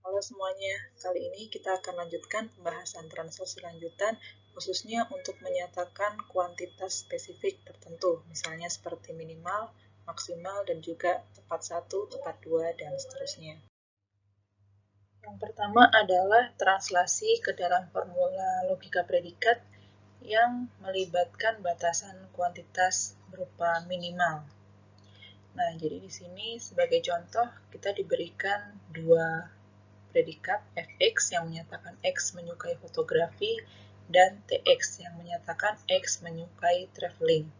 Halo semuanya, kali ini kita akan lanjutkan pembahasan transaksi lanjutan, khususnya untuk menyatakan kuantitas spesifik tertentu, misalnya seperti minimal, maksimal, dan juga tepat 1, tepat 2, dan seterusnya. Yang pertama adalah translasi ke dalam formula logika predikat yang melibatkan batasan kuantitas berupa minimal. Nah, jadi di sini sebagai contoh kita diberikan dua predikat fx yang menyatakan x menyukai fotografi dan tx yang menyatakan x menyukai traveling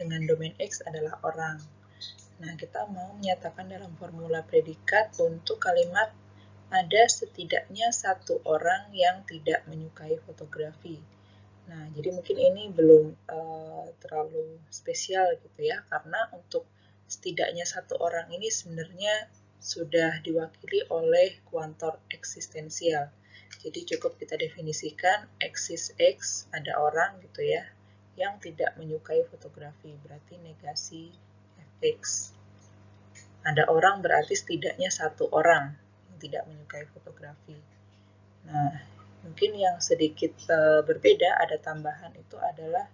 dengan domain x adalah orang. Nah, kita mau menyatakan dalam formula predikat untuk kalimat ada setidaknya satu orang yang tidak menyukai fotografi. Nah, jadi mungkin ini belum terlalu spesial gitu ya, karena untuk setidaknya satu orang ini sebenarnya sudah diwakili oleh kuantor eksistensial. Jadi cukup kita definisikan eksis X, ada orang gitu ya, yang tidak menyukai fotografi, berarti negasi Fx. Ada orang berarti setidaknya satu orang yang tidak menyukai fotografi. Nah, mungkin yang sedikit berbeda, ada tambahan itu adalah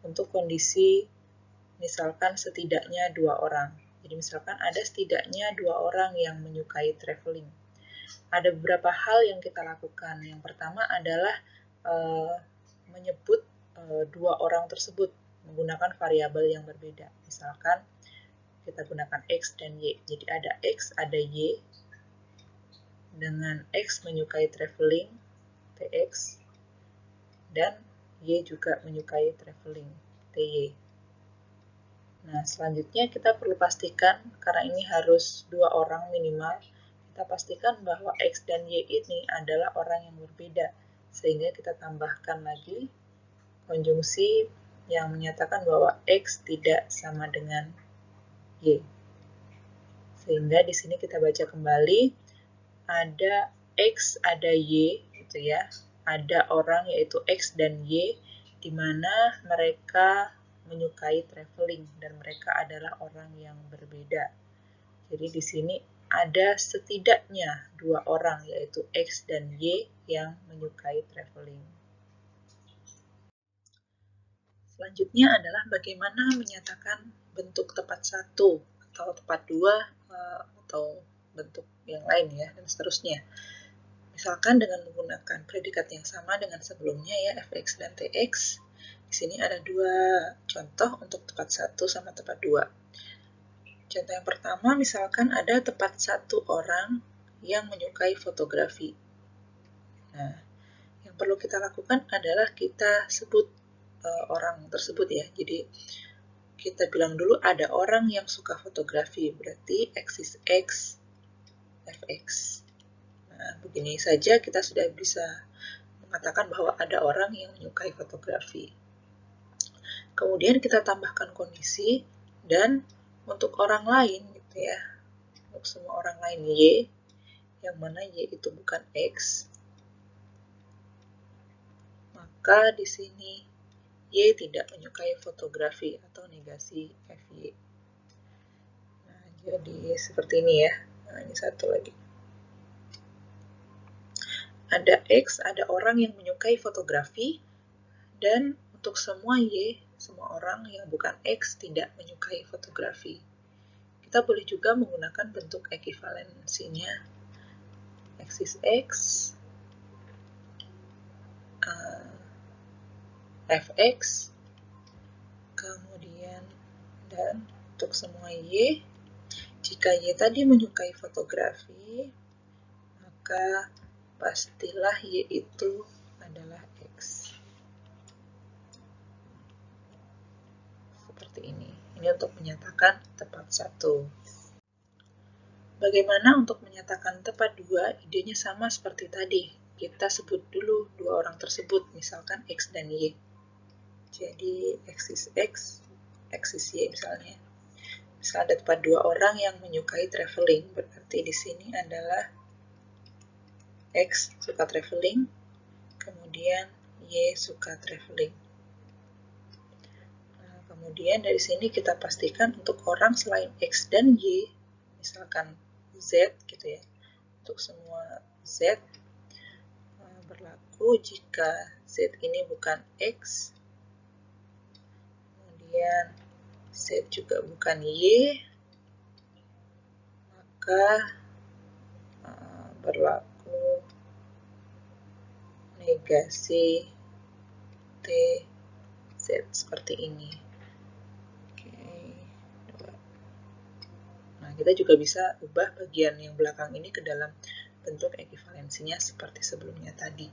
untuk kondisi misalkan setidaknya dua orang. Jadi misalkan ada setidaknya dua orang yang menyukai traveling. Ada beberapa hal yang kita lakukan. Yang pertama adalah menyebut dua orang tersebut menggunakan variabel yang berbeda. Misalkan kita gunakan X dan Y. Jadi ada X, ada Y. Dengan X menyukai traveling, TX, dan Y juga menyukai traveling, TY. Nah, selanjutnya kita perlu pastikan, karena ini harus dua orang minimal, kita pastikan bahwa X dan Y ini adalah orang yang berbeda, sehingga kita tambahkan lagi konjungsi yang menyatakan bahwa X tidak sama dengan Y. Sehingga di sini kita baca kembali, ada X, ada Y, gitu ya. Ada orang yaitu X dan Y, di mana mereka menyukai traveling dan mereka adalah orang yang berbeda. Jadi di sini ada setidaknya dua orang yaitu X dan Y yang menyukai traveling. Selanjutnya adalah bagaimana menyatakan bentuk tepat satu atau tepat dua atau bentuk yang lain ya, dan seterusnya. Misalkan dengan menggunakan predikat yang sama dengan sebelumnya ya, fx dan tx. Di sini ada dua contoh untuk tepat satu sama tepat dua. Contoh yang pertama, misalkan ada tepat satu orang yang menyukai fotografi. Nah, yang perlu kita lakukan adalah kita sebut orang tersebut ya. Jadi kita bilang dulu ada orang yang suka fotografi, berarti eksis X, fx. Nah, begini saja kita sudah bisa mengatakan bahwa ada orang yang menyukai fotografi. Kemudian kita tambahkan kondisi, dan untuk orang lain gitu ya, untuk semua orang lain Y, yang mana Y itu bukan X, maka di sini Y tidak menyukai fotografi atau negasi FY. Nah, jadi seperti ini ya. Nah, ini satu lagi. Ada X, ada orang yang menyukai fotografi, dan untuk semua Y, semua orang yang bukan X tidak menyukai fotografi. Kita boleh juga menggunakan bentuk ekivalensinya. Eksis X, fx, kemudian dan untuk semua Y, jika Y tadi menyukai fotografi, maka pastilah Y itu adalah X. Seperti ini. Ini untuk menyatakan tepat satu. Bagaimana untuk menyatakan tepat dua? Idenya sama seperti tadi. Kita sebut dulu dua orang tersebut, misalkan X dan Y. Jadi eksis X, eksis Y misalnya. Misal ada tepat dua orang yang menyukai traveling, berarti di sini adalah X suka traveling, kemudian Y suka traveling. Nah, kemudian dari sini kita pastikan untuk orang selain X dan Y, misalkan Z gitu ya, untuk semua Z berlaku jika Z ini bukan X, kemudian Z juga bukan Y, maka berlaku negasi T Z seperti ini. Nah, kita juga bisa ubah bagian yang belakang ini ke dalam bentuk ekivalensinya seperti sebelumnya tadi.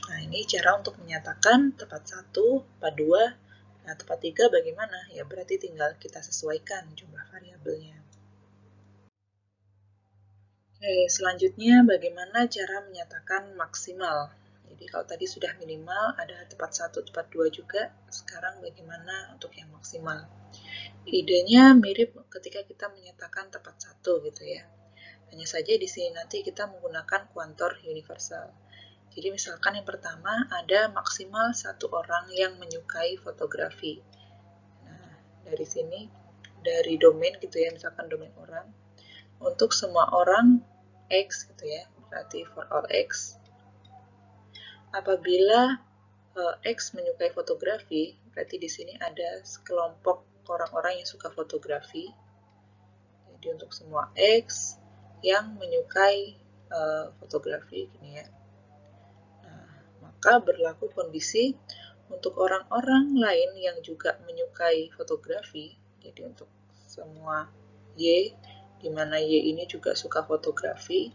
Nah, ini cara untuk menyatakan tepat 1, tepat 2, nah tepat 3 bagaimana? Ya berarti tinggal kita sesuaikan jumlah variabelnya. Oke, selanjutnya bagaimana cara menyatakan maksimal? Jadi kalau tadi sudah minimal, ada tepat 1, tepat 2 juga, sekarang bagaimana untuk yang maksimal? Idenya mirip ketika kita menyatakan tepat 1 gitu ya. Hanya saja di sini nanti kita menggunakan kuantor universal. Jadi misalkan yang pertama ada maksimal 1 orang yang menyukai fotografi. Nah, dari sini, dari domain gitu ya, misalkan domain orang, untuk semua orang X gitu ya, berarti for all X. Apabila X menyukai fotografi, berarti di sini ada sekelompok orang-orang yang suka fotografi. Jadi untuk semua X yang menyukai fotografi gini ya. Nah, maka berlaku kondisi untuk orang-orang lain yang juga menyukai fotografi. Jadi untuk semua Y, di mana Y ini juga suka fotografi.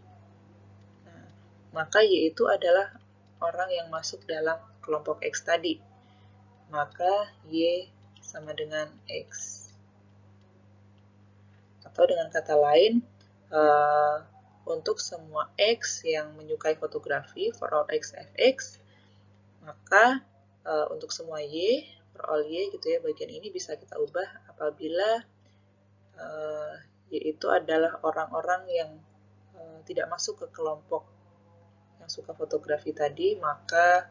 Nah, maka Y itu adalah orang yang masuk dalam kelompok X tadi. Maka Y sama dengan X. Atau dengan kata lain, untuk semua X yang menyukai fotografi, for all X fx, maka untuk semua Y, for all Y gitu ya, bagian ini bisa kita ubah apabila Y itu adalah orang-orang yang tidak masuk ke kelompok yang suka fotografi tadi, maka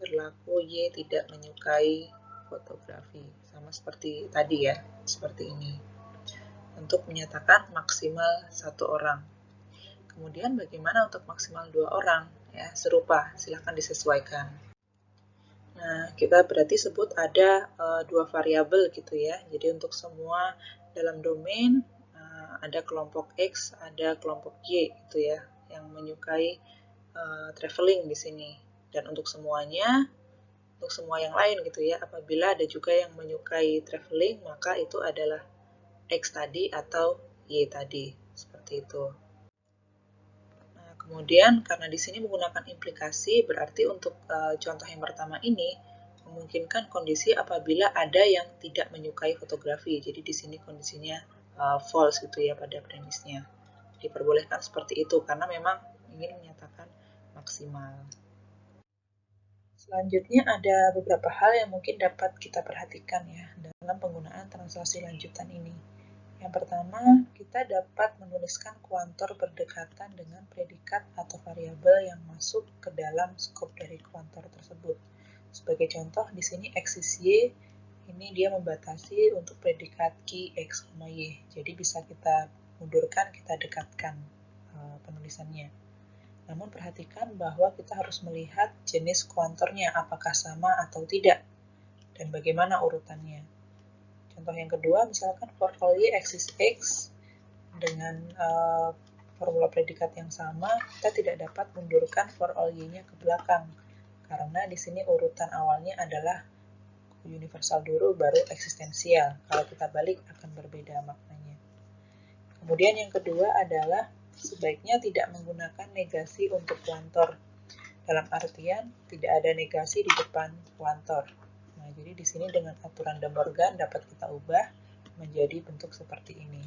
berlaku Y tidak menyukai fotografi. Sama seperti tadi ya, seperti ini. Untuk menyatakan maksimal 1 orang. Kemudian bagaimana untuk maksimal 2 orang? Ya, serupa, silahkan disesuaikan. Nah, kita berarti sebut ada 2 variabel gitu ya. Jadi untuk semua dalam domain ada kelompok X, ada kelompok Y gitu ya, yang menyukai traveling di sini. Dan untuk semuanya, untuk semua yang lain gitu ya, apabila ada juga yang menyukai traveling, maka itu adalah X tadi atau Y tadi, seperti itu. Nah, kemudian karena di sini menggunakan implikasi, berarti untuk contoh yang pertama ini memungkinkan kondisi apabila ada yang tidak menyukai fotografi. Jadi di sini kondisinya false gitu ya pada premisnya. Diperbolehkan seperti itu karena memang ingin menyatakan maksimal. Selanjutnya ada beberapa hal yang mungkin dapat kita perhatikan ya dalam penggunaan translasi lanjutan ini. Yang pertama, kita dapat menuliskan kuantor berdekatan dengan predikat atau variabel yang masuk ke dalam skop dari kuantor tersebut. Sebagai contoh, di sini X is Y, ini dia membatasi untuk predikat Q, X, Y. Jadi bisa kita mundurkan, kita dekatkan penulisannya. Namun perhatikan bahwa kita harus melihat jenis kuantornya, apakah sama atau tidak, dan bagaimana urutannya. Contoh yang kedua, misalkan for all Y X is X, dengan formula predikat yang sama, kita tidak dapat mundurkan for all Y-nya ke belakang, karena di sini urutan awalnya adalah universal dulu, baru eksistensial. Kalau kita balik akan berbeda maknanya. Kemudian yang kedua adalah sebaiknya tidak menggunakan negasi untuk kuantor. Dalam artian, tidak ada negasi di depan kuantor. Nah, jadi di sini dengan aturan De Morgan dapat kita ubah menjadi bentuk seperti ini.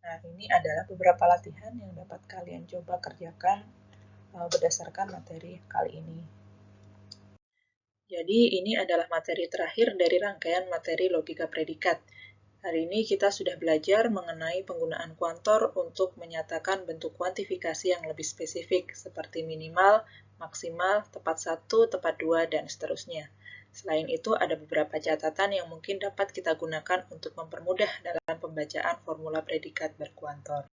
Nah, ini adalah beberapa latihan yang dapat kalian coba kerjakan berdasarkan materi kali ini. Jadi, ini adalah materi terakhir dari rangkaian materi logika predikat. Hari ini kita sudah belajar mengenai penggunaan kuantor untuk menyatakan bentuk kuantifikasi yang lebih spesifik, seperti minimal, maksimal, tepat 1, tepat 2, dan seterusnya. Selain itu, ada beberapa catatan yang mungkin dapat kita gunakan untuk mempermudah dalam pembacaan formula predikat berkuantor.